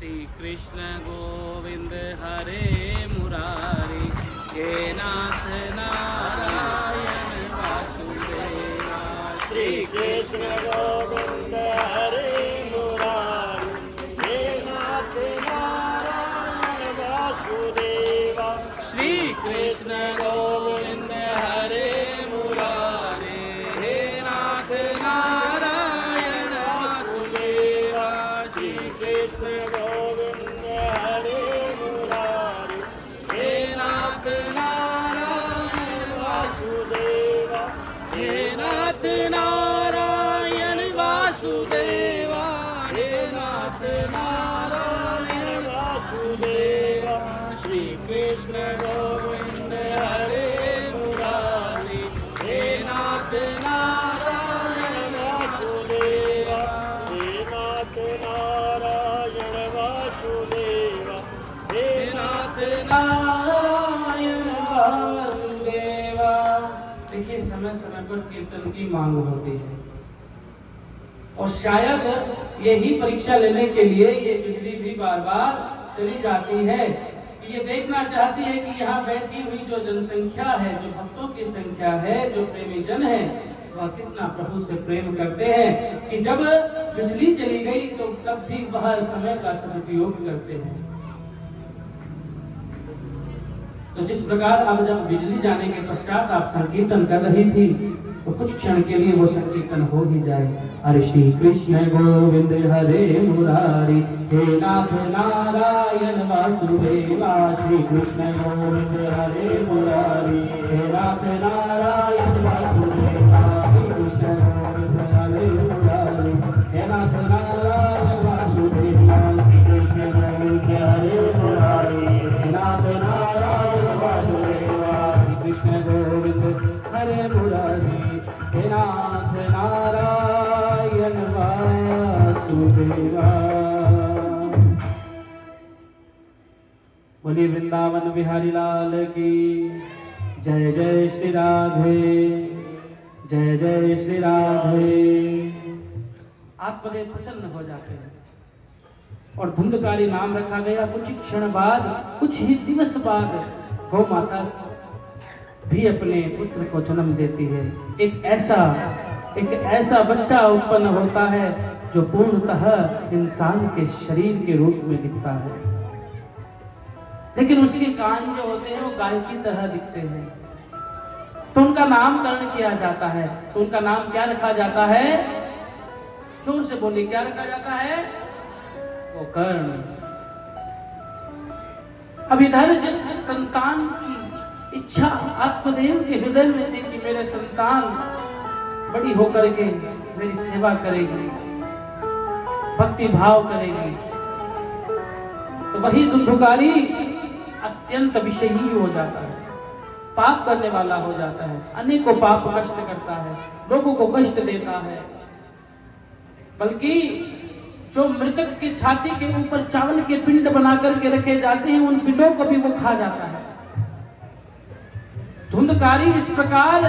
श्री कृष्ण गोविंद हरे मुरारी, हे नाथ नारायण वासुदेवा। श्री कृष्ण गोविंद हरे मुरारी, हे नाथ नारायण वासुदेवा। श्री कृष्ण गोविंद हरे मुरारी, हे नाथ नारायण वासुदेवा। श्री कृष्ण गोविंद हरे मुरारी, हे नाथ नारायण वासुदेवा। हे नाथ नारायण वासुदेवा। हे नाथ नारायण वासुदेवा। श्री कृष्ण गोविंद हरे मुरारी, हे नाथ नारायण वासुदेवा। हे नाथ नारायण वासुदेवा। हे नाथ नारायण वासुदेवा। देखिए, समय समय पर कीर्तन की मांग होती है और शायद यही परीक्षा लेने के लिए ये बिजली भी बार बार चली जाती है कि ये देखना चाहती है कि यहाँ बैठी हुई जो जनसंख्या है, जो भक्तों की संख्या है, जो प्रेमी जन है, वह कितना प्रभु से प्रेम करते हैं कि जब बिजली चली गई तो तब भी वह समय का सदुपयोग करते हैं। तो जिस प्रकार अब जब बिजली जाने के पश्चात आप संकीर्तन कर रही थी, तो कुछ क्षण के लिए वो संकीर्तन हो ही जाए। हरे श्री कृष्ण गोविंद हरे मुरारी, हे नाथ नारायण वासुदेवा। श्री कृष्ण गोविंद हरे मुरारी, हे नाथ नारायण वासुदेवा। श्री कृष्ण गोविंद हरे मुरारी, हे नाथ नारायण वासुदेवा। श्री कृष्ण गोविंद हरे मुरारी, हे नाथ नारायण वासुदेवा। श्री कृष्ण गोविंद हरे मुरारी, हे नाथ नारायण वासुदेवा। बोलिए वृंदावन बिहारी लाल की जय। जय श्री राधे, जय जय श्री राधे। आत्मदेव प्रसन्न हो जाते हैं और धुंधकारी नाम रखा गया। कुछ क्षण बाद, कुछ ही दिवस बाद गौ माता भी अपने पुत्र को जन्म देती है। एक ऐसा बच्चा उत्पन्न होता है जो पूर्णतः इंसान के शरीर के रूप में दिखता है, लेकिन उसके कान जो होते हैं वो गाय की तरह दिखते हैं। तो उनका नामकरण किया जाता है। तो उनका नाम क्या रखा जाता है? जोर से बोलिए, क्या रखा जाता है? वो कर्ण। अब इधर जिस संतान की इच्छा आत्मदेव के हृदय में थी कि मेरे संतान बड़ी होकर के मेरी सेवा करेगी, भक्ति भाव करेगी, तो वही धुंधुकारी अत्यंत विषयी हो जाता है, पाप करने वाला हो जाता है, अनेकों पाप कष्ट करता है, लोगों को कष्ट देता है। बल्कि जो मृतक की छाती के ऊपर चावल के पिंड बना करके रखे जाते हैं, उन पिंडों को भी वो खा जाता है। धुंधकारी इस प्रकार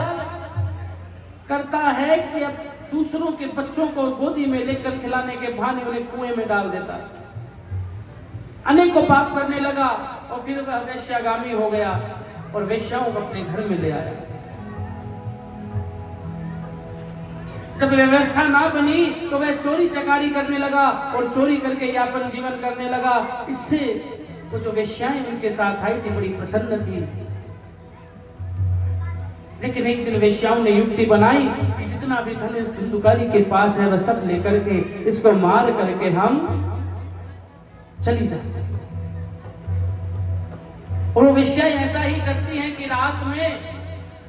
करता है कि अब दूसरों के बच्चों को गोदी में लेकर खिलाने के बहाने उन्हें कुएं में डाल देता है। अनेकों पाप करने लगा और फिर वह वैश्यागामी हो गया और वेश्याओं को अपने घर में ले आया। जब व्यवस्था ना बनी तो वह चोरी चकारी करने लगा और चोरी करके यापन जीवन करने लगा। इससे वो जो वेश्याएं उनके साथ आई थी बड़ी प्रसन्न थी। लेकिन एक दिन वेश्याओं ने युक्ति बनाई कि जितना भी धन इस धुंधुकारी के पास है वह सब लेकर के इसको मार करके हम चली जाए। और वो वेश्याएं ऐसा ही करती हैं कि रात में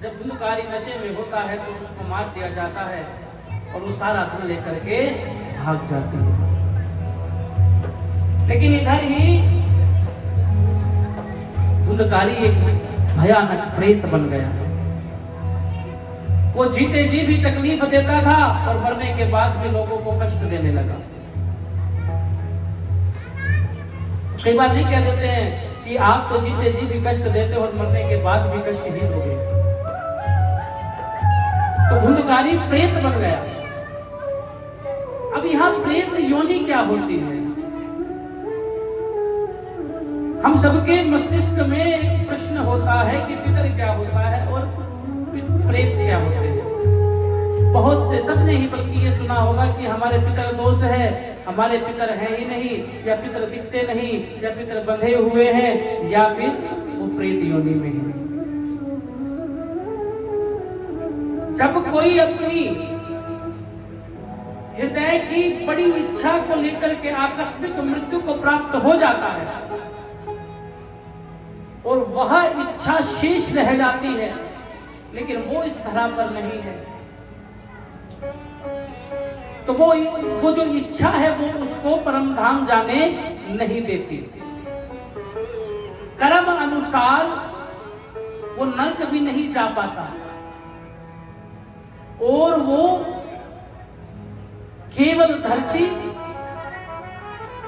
जब धुंधुकारी नशे में होता है तो उसको मार दिया जाता है और वो सारा धन लेकर के भाग जाती है। लेकिन इधर ही धुंधुकारी एक भयानक प्रेत बन गया। वो जीते जी भी तकलीफ देता था और मरने के बाद भी लोगों को कष्ट देने लगा। कई बार नहीं कह देते हैं कि आप तो जीते जी भी कष्ट देते हो और मरने के बाद भी कष्ट ही दोगे। तो धुंधुकारी प्रेत बन गया। अब यहाँ प्रेत योनि क्या होती है? हम सबके मस्तिष्क में एक प्रश्न होता है कि पितर क्या होता है और प्रेत क्या होते हैं। बहुत से, सबने ही बल्कि ये सुना होगा कि हमारे पितर दोष है, हमारे पितर हैं ही नहीं, या पितर दिखते नहीं, या पितर बंधे हुए हैं, या फिर वो प्रेत योनि में है। जब कोई अपनी हृदय की बड़ी इच्छा को लेकर के आकस्मिक मृत्यु को प्राप्त हो जाता है और वह इच्छा शेष रह जाती है, लेकिन वो इस धरा पर नहीं है, तो वो जो इच्छा है वो उसको परम धाम जाने नहीं देती। कर्म अनुसार वो नरक भी नहीं जा पाता और वो केवल धरती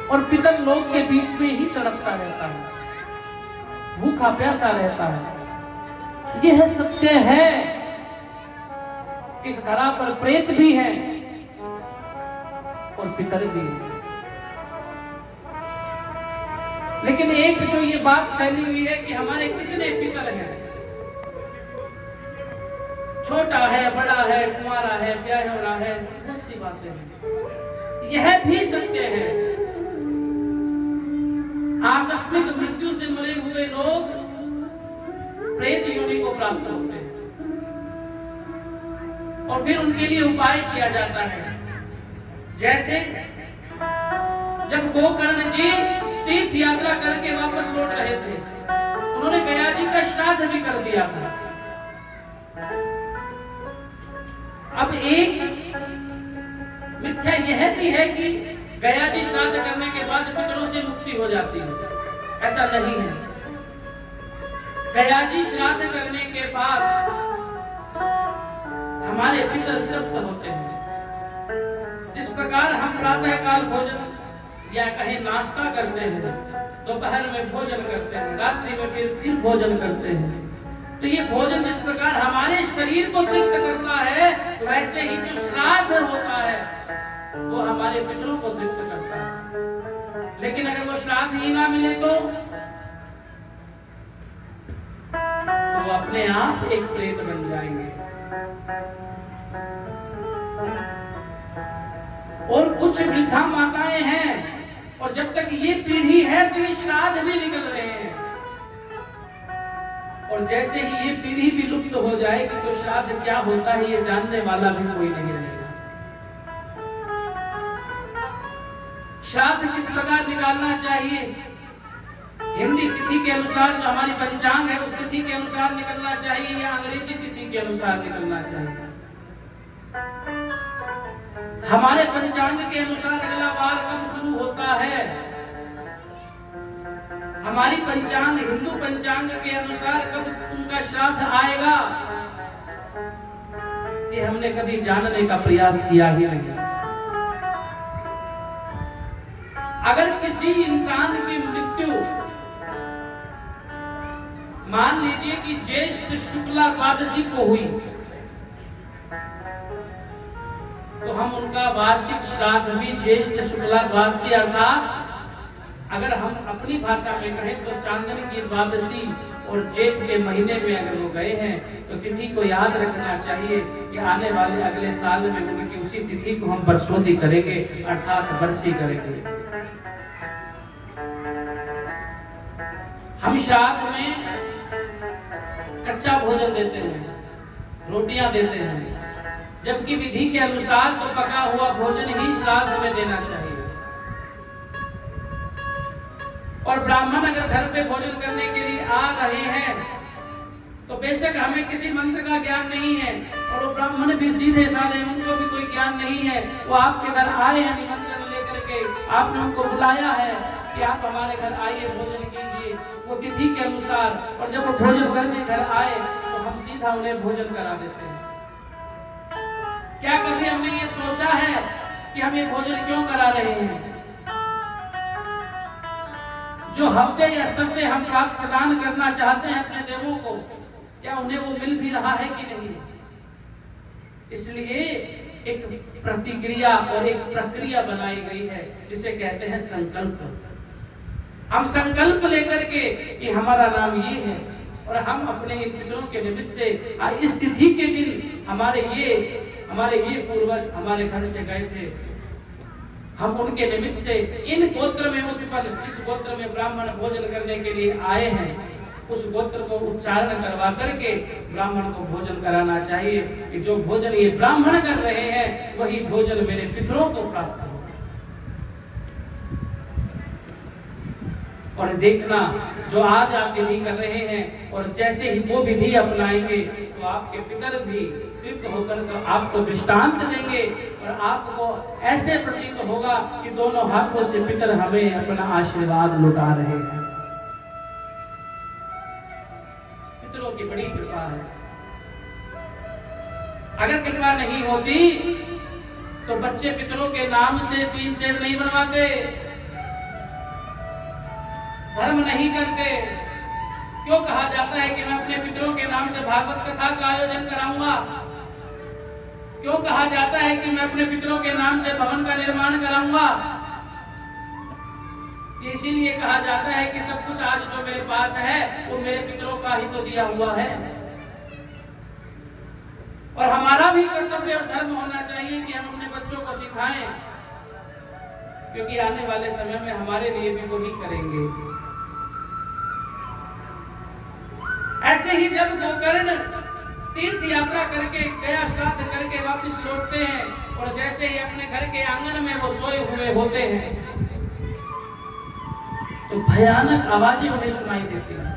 और पितर लोक के बीच में ही तड़पता रहता है, भूखा प्यासा रहता है। यह सत्य है, इस धरा पर प्रेत भी है और पितर भी है। लेकिन एक जो ये बात फैली हुई है कि हमारे कितने पितर हैं, छोटा है, बड़ा है, कुंवारा है, ब्याह हो रहा है, बहुत सी बातें हैं। यह भी सत्य है, आकस्मिक मृत्यु से मरे हुए लोग प्रेत योनि को प्राप्त होते हैं और फिर उनके लिए उपाय किया जाता है। जैसे जब गोकर्ण जी तीर्थ यात्रा करके वापस लौट रहे थे, उन्होंने गया जी का श्राद्ध भी कर दिया था। अब एक मिथ्या यह भी है कि गया जी श्राद्ध करने के बाद पितरों से मुक्ति हो जाती है, ऐसा नहीं है। गया जी श्राद्ध करने के बाद हमारे पितर तृप्त होते हैं। जिस प्रकार हम प्रातः काल भोजन या कहीं नाश्ता करते हैं, दोपहर में भोजन करते हैं, रात्रि में फिर भोजन करते हैं, तो ये भोजन जिस प्रकार हमारे शरीर को तृप्त करता है, वैसे ही जो श्राद्ध होता है वो हमारे पितरों को तृप्त करता है। लेकिन अगर वो श्राद्ध ही ना मिले तो वो अपने आप एक प्रेत बन जाएंगे। और कुछ वृद्धा माताएं हैं और जब तक ये पीढ़ी है तो ये श्राद्ध भी निकल रहे हैं, और जैसे ही ये पीढ़ी भी लुप्त हो जाएगी तो श्राद्ध क्या होता है ये जानने वाला भी कोई नहीं रहेगा। श्राद्ध किस प्रकार निकालना चाहिए, हिंदी तिथि के अनुसार जो हमारी पंचांग है उस तिथि के अनुसार निकलना चाहिए या अंग्रेजी तिथि के अनुसार निकलना चाहिए। हमारे पंचांग के अनुसार अगला वार कब शुरू होता है, हमारी पंचांग हिंदू पंचांग के अनुसार कब उनका श्राद्ध आएगा, ये हमने कभी जानने का प्रयास किया ही नहीं। अगर किसी इंसान की मृत्यु मान लीजिए कि ज्येष्ठ शुक्ला द्वादशी को हुई, तो हम उनका वार्षिक श्राद्ध भी ज्येष्ठ शुक्ला द्वादशी अर्थात अगर हम अपनी भाषा में कहें तो चांदन की द्वादशी और जेठ के महीने में अगर वो गए हैं तो तिथि को याद रखना चाहिए कि आने वाले अगले साल में उनकी उसी तिथि को हम बरसोती करेंगे अर्थात बरसी करेंगे। हम श्राद्ध में कच्चा भोजन देते हैं, रोटियां देते हैं, जबकि विधि के अनुसार तो पका हुआ भोजन ही श्राद्ध में देना चाहिए। और ब्राह्मण अगर घर पे भोजन करने के लिए आ रहे हैं तो बेशक हमें किसी मंत्र का ज्ञान नहीं है और वो ब्राह्मण भी सीधे साधे, उनको भी कोई ज्ञान नहीं है, वो आपके घर आए हैं निमंत्रण लेकर के, आपने उनको बुलाया है कि आप हमारे घर आइए भोजन कीजिए, वो तिथि के अनुसार, और जब वो भोजन करने घर आए तो हम सीधा उन्हें भोजन करा देते हैं। क्या कभी हमने ये सोचा है कि हम ये भोजन क्यों करा रहे हैं? जो हव्य या सव्य हम प्रदान करना चाहते हैं अपने देवों को, क्या उन्हें वो मिल भी रहा है कि नहीं? इसलिए एक प्रतिक्रिया और एक प्रक्रिया बनाई गई है जिसे कहते हैं संकल्प। हम संकल्प लेकर के कि हमारा नाम ये है, और हम अपने इन पितरों के निमित्त से इस तिथि के दिन हमारे ये पूर्वज हमारे घर से गए थे, हम उनके निमित्त से इन गोत्र में उत्पन्न, जिस गोत्र में ब्राह्मण भोजन करने के लिए आए हैं, उस गोत्र को उच्चारण करवा करके ब्राह्मण को भोजन कराना चाहिए कि जो भोजन ये ब्राह्मण कर रहे हैं वही भोजन मेरे पितरों को प्राप्त हो। और देखना, जो आज आप विधि कर रहे हैं और जैसे ही वो विधि अपनाएंगे तो आपके पितर भी तृप्त होकर तो आपको दृष्टांत देंगे, और आपको ऐसे प्रतीत होगा कि दोनों हाथों से पितर हमें अपना आशीर्वाद लुटा रहे हैं। पितरों की बड़ी कृपा है। अगर कृपा नहीं होती तो बच्चे पितरों के नाम से 3 सेर नहीं बनवाते, धर्म नहीं करते। क्यों कहा जाता है कि मैं अपने पितरों के नाम से भागवत कथा का आयोजन कराऊंगा? क्यों कहा जाता है कि मैं अपने पितरों के नाम से भवन का निर्माण कराऊंगा? इसीलिए कहा जाता है कि सब कुछ आज जो मेरे पास है वो मेरे पितरों का ही तो दिया हुआ है। और हमारा भी कर्तव्य और धर्म होना चाहिए कि हम अपने बच्चों को सिखाएं, क्योंकि आने वाले समय में हमारे लिए भी वही करेंगे। ऐसे ही जब गोकर्ण तीर्थ यात्रा करके गया श्राद्ध करके वापस लौटते हैं, और जैसे ही अपने घर के आंगन में वो सोए हुए होते हैं तो भयानक आवाजें उन्हें सुनाई देती हैं।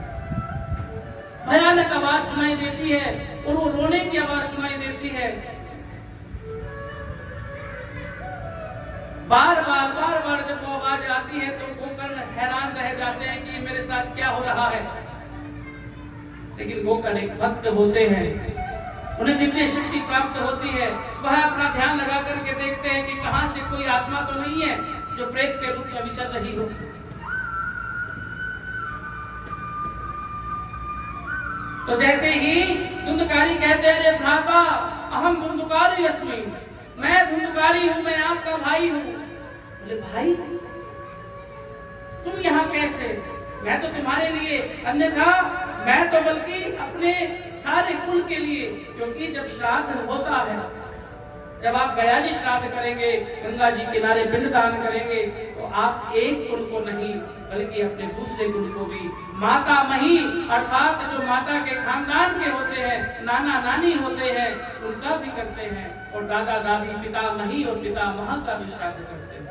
भयानक आवाज सुनाई देती है और वो रोने की आवाज सुनाई देती है। बार बार जब वो आवाज आती है तो गोकर्ण हैरान रह जाते हैं कि मेरे साथ क्या हो रहा है। लेकिन गोकर्ण एक भक्त होते हैं, उन्हें दिव्य शक्ति प्राप्त होती है। वह अपना ध्यान लगा करके देखते हैं कि कहां से कोई आत्मा तो नहीं है जो प्रेत के रूप में विचर रही हो। तो जैसे ही धुंधकारी कहते हैं, अरे भ्राता अहम धुंधकारी अस्मि, मैं धुंधकारी हूं, मैं आपका भाई हूं। बोले भाई तुम यहाँ कैसे? मैं तो तुम्हारे लिए, अन्यथा मैं तो बल्कि अपने सारे कुल के लिए, क्योंकि जब श्राद्ध होता है, जब आप गया जी श्राद्ध करेंगे, गंगा जी किनारे पिंडदान करेंगे, तो आप एक कुल को नहीं बल्कि अपने दूसरे कुल को भी, माता मही अर्थात जो माता के खानदान के होते हैं, नाना नानी होते हैं, उनका भी करते हैं, और दादा दादी पिता मही और पिता मह का भी श्राद्ध करते हैं।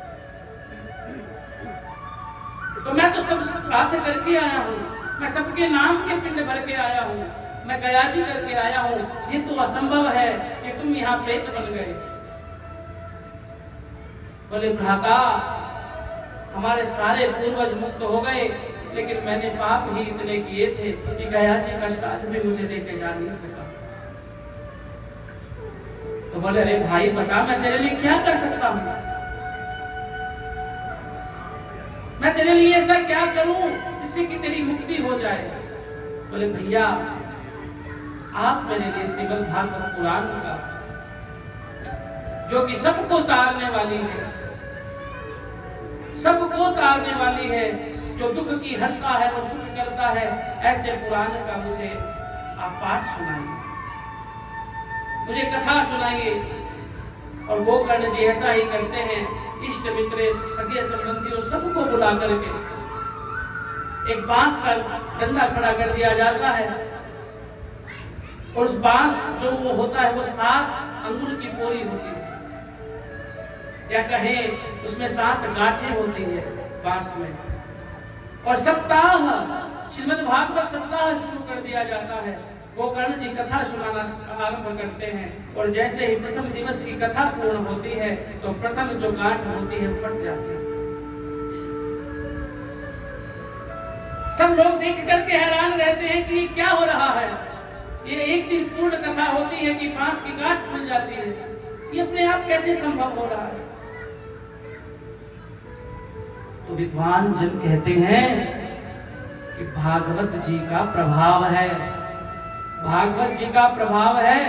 तो मैं तो सब श्राद्ध करके आया हूँ, मैं सबके नाम के पिंड भर के आया हूँ, मैं गया जी करके आया हूँ, ये तो असंभव है कि तुम यहाँ प्रेत बन गए। बोले भ्राता हमारे सारे पूर्वज मुक्त हो गए, लेकिन मैंने पाप ही इतने किए थे कि गया जी का श्राद्ध भी मुझे लेके जा नहीं सका। तो बोले अरे भाई बता मैं तेरे लिए क्या कर सकता हूँ, मैं तेरे लिए ऐसा क्या करूं जिससे कि तेरी मुक्ति हो जाए। बोले भैया आप मेरे लिए श्रीमद् भागवत पुराण का, जो कि सबको तारने वाली है, सबको तारने वाली है, जो दुख की हरता है और सुख करता है, ऐसे पुराण का मुझे आप पाठ सुनाइए, मुझे कथा सुनाइए। और गोकर्ण जी ऐसा ही करते हैं, इष्ट मित्र सगे संबंधियों सबको बुला करके एक बांस का डंडा खड़ा कर दिया जाता है, और उस बांस जो वो होता है वो 7 अंगुल की पोरी होती है, या कहें उसमें 7 गांठें होती है बांस में। और सप्ताह श्रीमद् भागवत सप्ताह शुरू कर दिया जाता है। गोकर्ण जी कथा सुनाना आरंभ करते हैं, और जैसे ही प्रथम दिवस की कथा पूर्ण होती है तो प्रथम जो गांठ होती है फट जाती है। सब लोग देख करके हैरान रहते हैं कि ये क्या हो रहा है। ये एक दिन पूर्ण कथा होती है कि बांस की गांठ खुल जाती है, ये अपने आप कैसे संभव हो रहा है। तो विद्वान जन कहते हैं कि भागवत जी का प्रभाव है, भागवत जी का प्रभाव है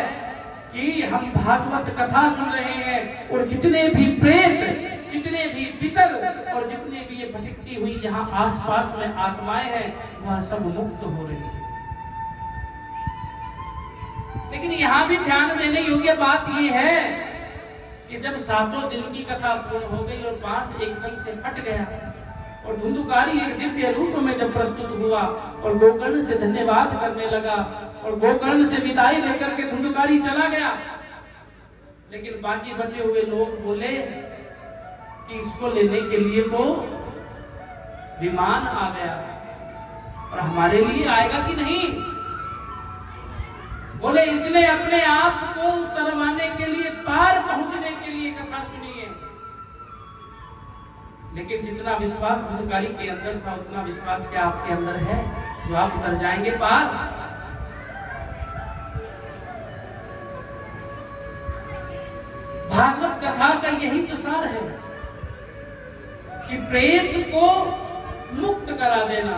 कि हम भागवत कथा सुन रहे हैं, और जितने भी प्रेत जितने भी पितर और जितने भी ये भटकती हुई यहाँ आसपास में आत्माएं हैं वह सब मुक्त हो रही है। लेकिन यहाँ भी ध्यान देने योग्य बात ये है कि जब 7 दिन की कथा पूर्ण हो गई और बांस एकदम से फट गया और धुंधुकारी एक दिव्य रूप में जब प्रस्तुत हुआ और गोकर्ण से धन्यवाद करने लगा और गोकर्ण से विदाई लेकर के धुंधुकारी चला गया, लेकिन बाकी बचे हुए लोग बोले कि इसको लेने के लिए तो विमान आ गया और हमारे लिए आएगा कि नहीं। बोले इसने अपने आप को उतरवाने के लिए, पार पहुंचने के लिए कथा सुनी है। लेकिन जितना विश्वास धुंधुकारी के अंदर था उतना विश्वास क्या आपके अंदर है जो आप उतर जाएंगे पार? भागवत कथा का यही तो सार है कि प्रेत को मुक्त करा देना।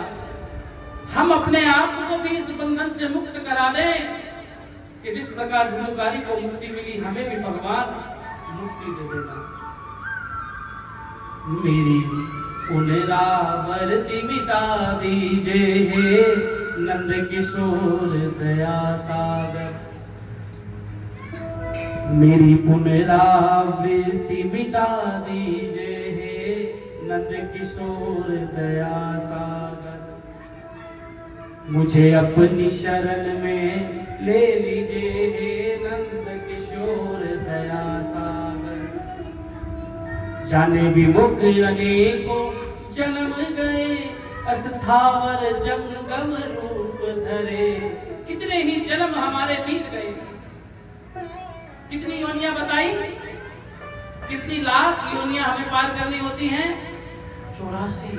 हम अपने आप को भी इस बंधन से मुक्त करा दें कि जिस प्रकार धुंधुकारी को मुक्ति मिली हमें भी भगवान मुक्ति दे देना। मेरी पुनरावृत्ति मिटा दीजिए हे नंद किशोर दया सागर। मेरी पुनरावृत्ति मिटा दीजिए हे नंद किशोर दया सागर। मुझे अपनी शरण में ले लीजिए हे नंद किशोर दया सागर। जाने विमुख अनेकों जन्म गए अस्थावर जंगम रूप धरे। कितने ही जन्म हमारे बीत गए, कितनी योनियां बताई, कितनी लाख योनियां हमें पार करनी होती हैं, 84।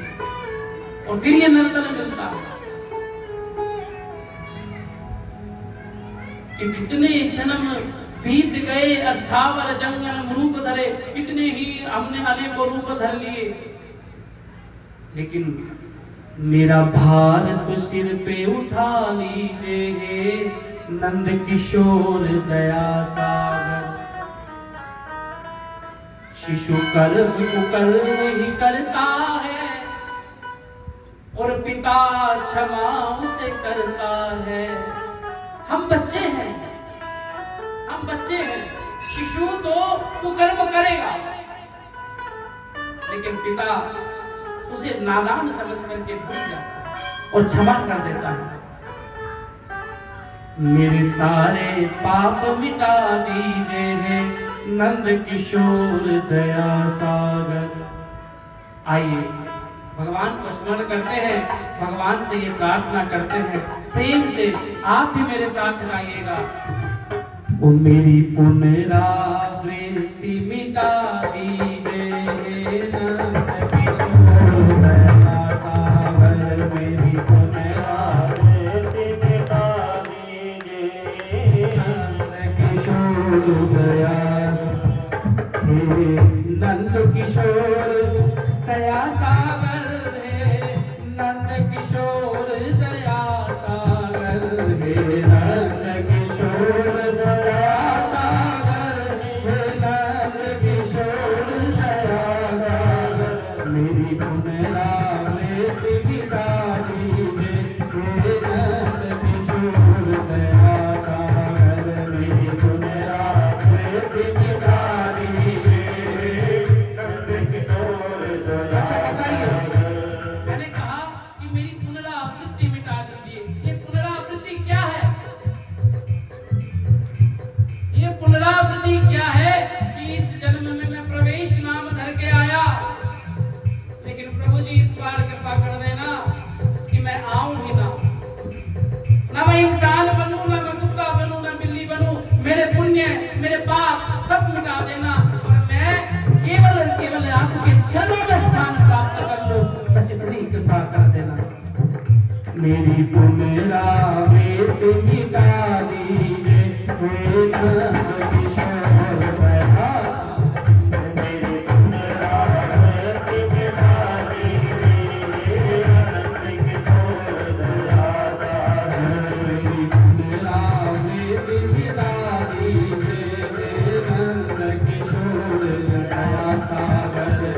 और फिर ये नर्तन मिलता है कि कितने जन्म बीत गए अस्थावर जंगम रूप धरे। कितने ही हमने अनेकों रूप धर लिए, लेकिन मेरा भार तो सिर पे उठा लीजिए हे नंद किशोर दया सागर। शिशु कर्म कुकर्म ही करता है और पिता क्षमा उसे करता है। हम बच्चे हैं, हम बच्चे हैं। शिशु तो कुकर्म करेगा, लेकिन पिता उसे नादान समझ करके भूल जाता है और क्षमा कर देता है। मेरे सारे पाप मिटा दीजिए हे नंद किशोर दया सागर। आइए भगवान को स्मरण करते हैं, भगवान से ये प्रार्थना करते हैं, प्रेम से आप भी मेरे साथ गाइएगा। ओ मेरी पुनरावृत्ति मिटा दीजिए हे नंद किशोर दया सागर। मेरी पुनरावृत्ति मिटा दीजिए नंद किशोर दया हे नंद किशोर दया सागर। हे नंद किशोर दया सागर। हे नंद किशोर दया सागर। हे नंद किशोर दया सागर। मेरी पुनरावृत्ति मिटा दीजिए हे नंद किशोर दया सागर। मेरी पुनरावृत्ति मिटा दीजिए नंद किशोर दया। अच्छा बताइए, मैंने कहा कि मेरी पुनरावृत्ति मिटा दीजिए। ये पुनरावृत्ति क्या है? ये पुनरावृत्ति क्या है कि इस जन्म में मैं प्रवेश नाम धर के आया, लेकिन प्रभु जी इस बार कृपा कर देना कि मैं आऊं ही ना मैं इंसान बनूं, ना मैं कुत्ता बनूं, ना बिल्ली बनूं। मेरे पुण्य मेरे पाप सब मिटा देना और मैं केवल और केवल आपके चरणों में स्थान प्राप्त कर लूं, बस इतनी कृपा कर देना। मेरी पुनरावृत्ति मिटा दीजिए हे नंद किशोर दया सागर। मेरी पुनरावृत्ति मिटा दीजिए हे नंद किशोर दया सागर। मेरी पुनरावृत्ति मिटा दीजिए हे नंद किशोर दया सागर।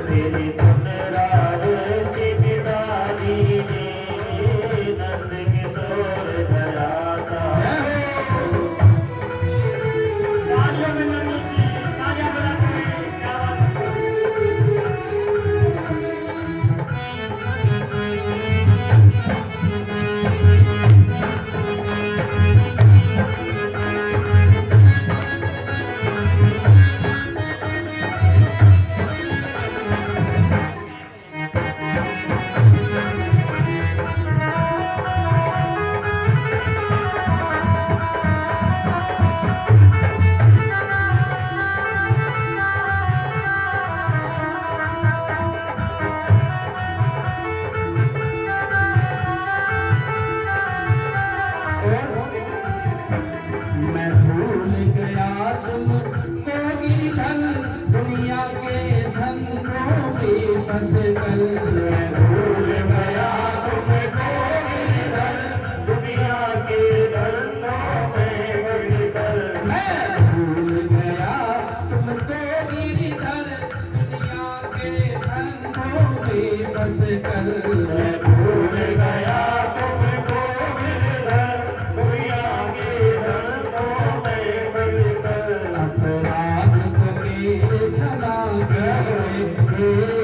हरे